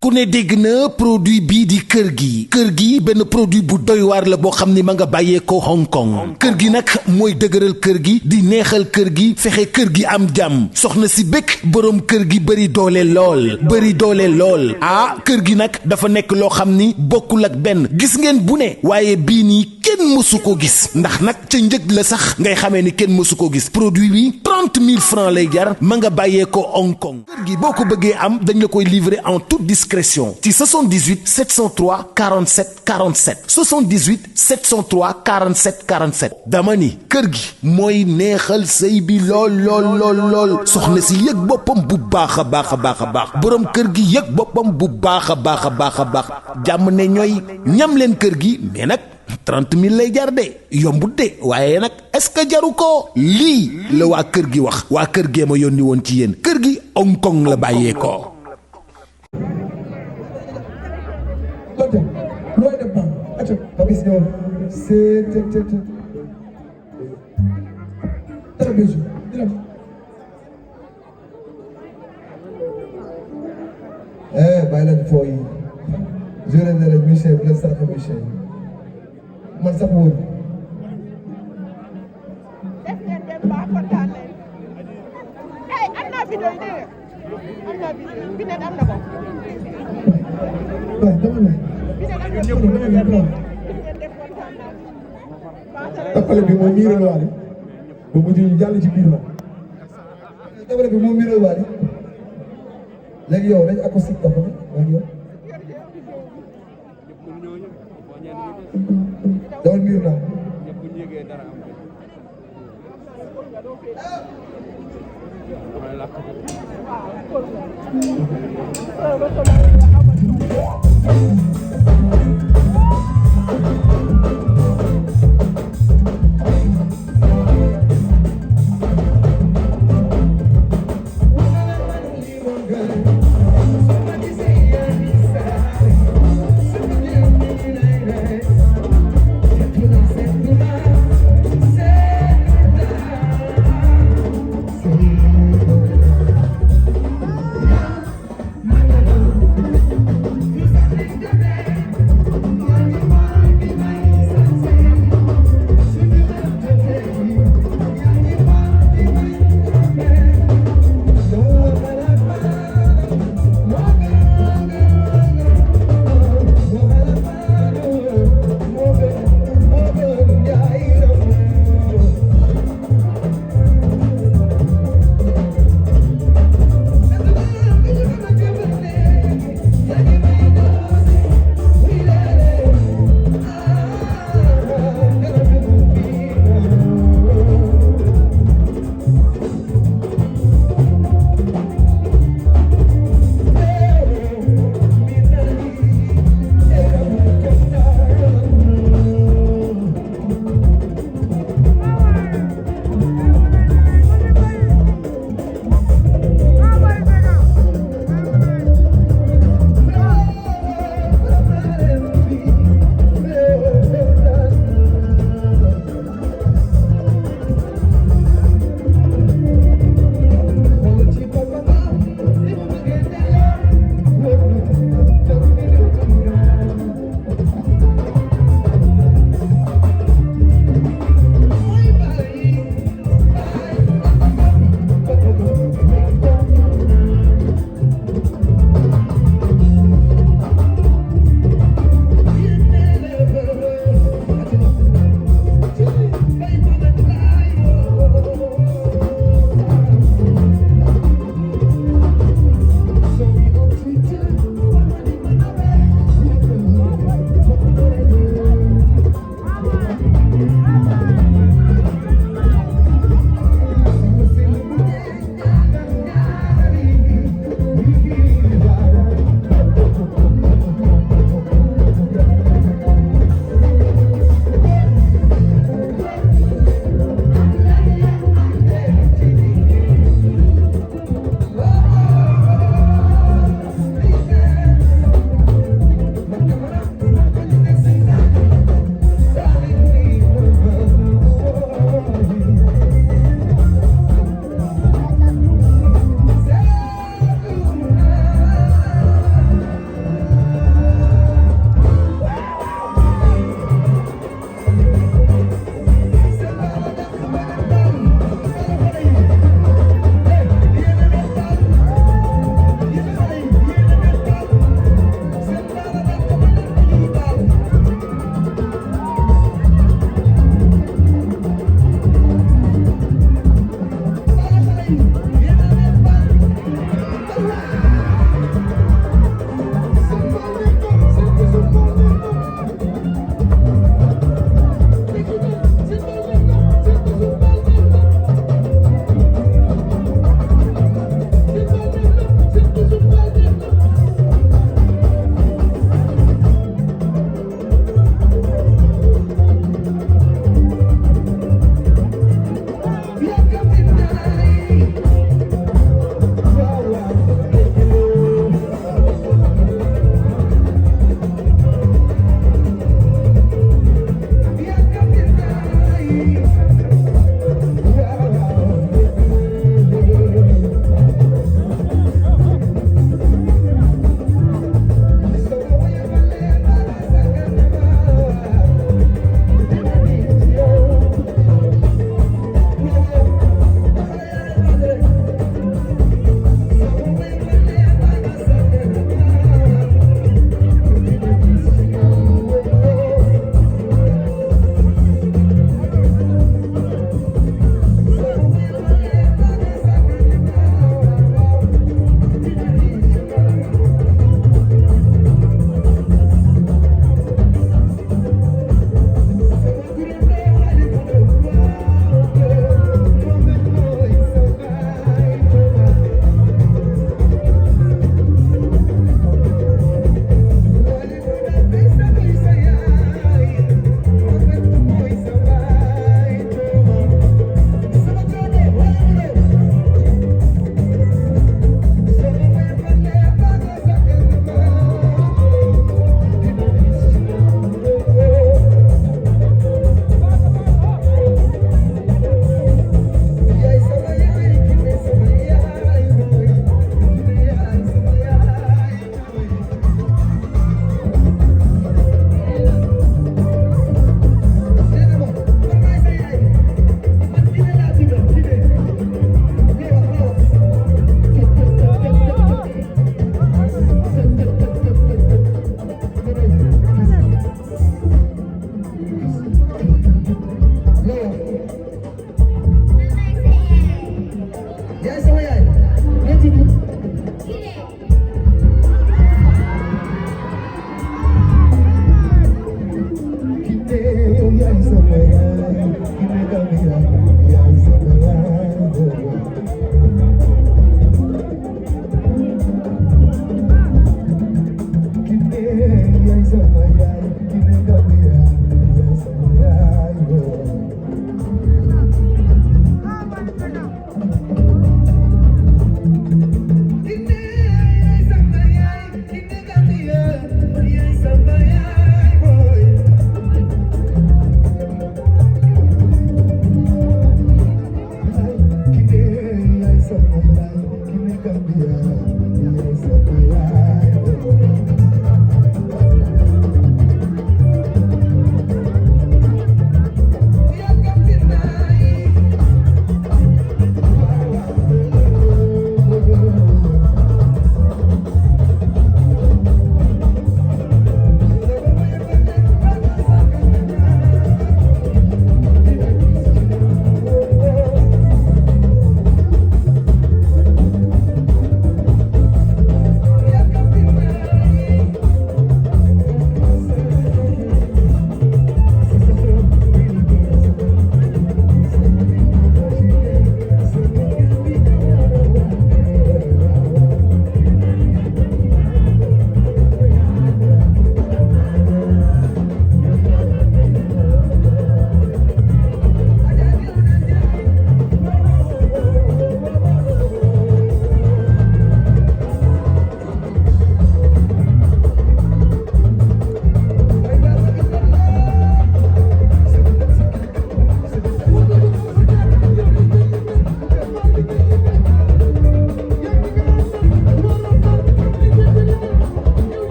ku ne dégg na produit bii di kër gi benn produit bu doy waar la boo xam ni ma nga bàyyee ko Hong Kong kër gi nag mooy dëgëral kër gi di neexal kër gi fexe kër gi am jàmm soxna si bëgg boroom kër gi bëri doole lool ah kër gi nag dafa nekk loo xam ni bokkul ak benn gis ngeen bu ne waaye bii nii kenn mësu ko gis ndax nag ca njëg la sax ngay xamee ni kenn mësu ko gis produit bi 30 000 francs lay jar ma nga bàyyee ko Hong Kong kër gi boo ko bëggee am dañ la koy livrer en toute discrétion ci 78 703 47 47 78 703 47 47 dama ni kër gi mooy neexal sëy bi lool soxna si yëg boppam bu baax a baax boroom kër gi yëg boppam bu baax a baax jàmm ne ñooy ñam leen kër gi mais nag 30 000 lay jar de yombut de waaye nag est-ce que jaru ko lii la waa kër gi wax waa kër gee ma yónni woon ci yéen kër gi Hong Kong la bàyyee ko. bàyyi leen foo yi jërë na rek monsieur bi leen saraxa monsieur man sax wóor def ngeen dem baax kontaan leen ay am naa vidéo yi dégg am naa vidéo bi ne am na ko waaw dama ne tappale bi moom miiral waale ba mujj ñu jàll ci biir la tappale bi moom miiral waale léegi yow dañ acoustique dafa léegi yow dawal miir naa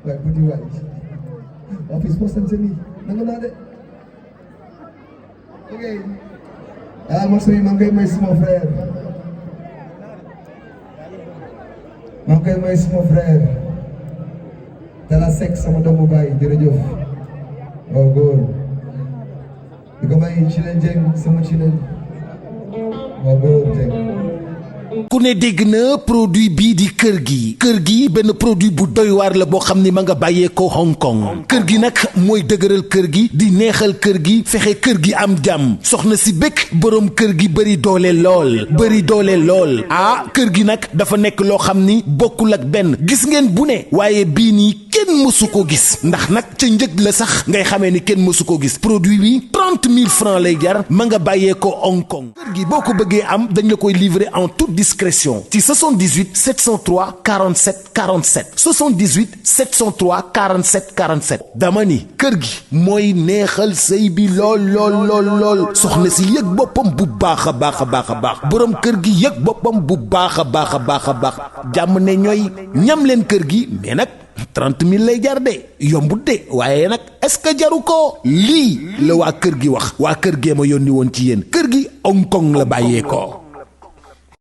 waaye petit waay office poste semi nangu naa de ok morceau bi maa ngi koy may suma frère Talla Seck sama doomu baay jërëjëf waaw góor di ko may Chilène Dieng sama Chilène waaw góor Dieng ku ne dégg na produit bii di kër gi benn produit bu doy waar la boo xam ni ma nga bàyyee ko Hong Kong kër gi nag mooy dëgëral kër gi di neexal kër gi fexe kër gi am jàmm soxna si bëgg boroom kër gi bëri doole lool ah kër gi nag dafa nekk loo xam ni bokkul ak benn gis ngeen bu ne waaye bii nii kenn mësu ko gis ndax nag ca njëg la sax ngay xamee ni kenn mësu ko gis produit bi 30 000 francs lay jar ma nga bàyyee ko Hong Kong kër gi boo ko bëggee am dañ la koy livrer en toute discrétion ci 78 703 47 47 78 703 47 47 dama ni kër gi mooy neexal sëy bi lool soxna si yëg boppam bu baax a baax boroom kër gi yëg boppam bu baax a baax jàmm ne ñooy ñam leen kër gi mais nag 30 000 lay jar de yombut de waaye nag est-ce que jaru ko lii la waa kër gi wax waa kër gee ma yónni woon ci yéen kër gi Hong Kong la bàyyee ko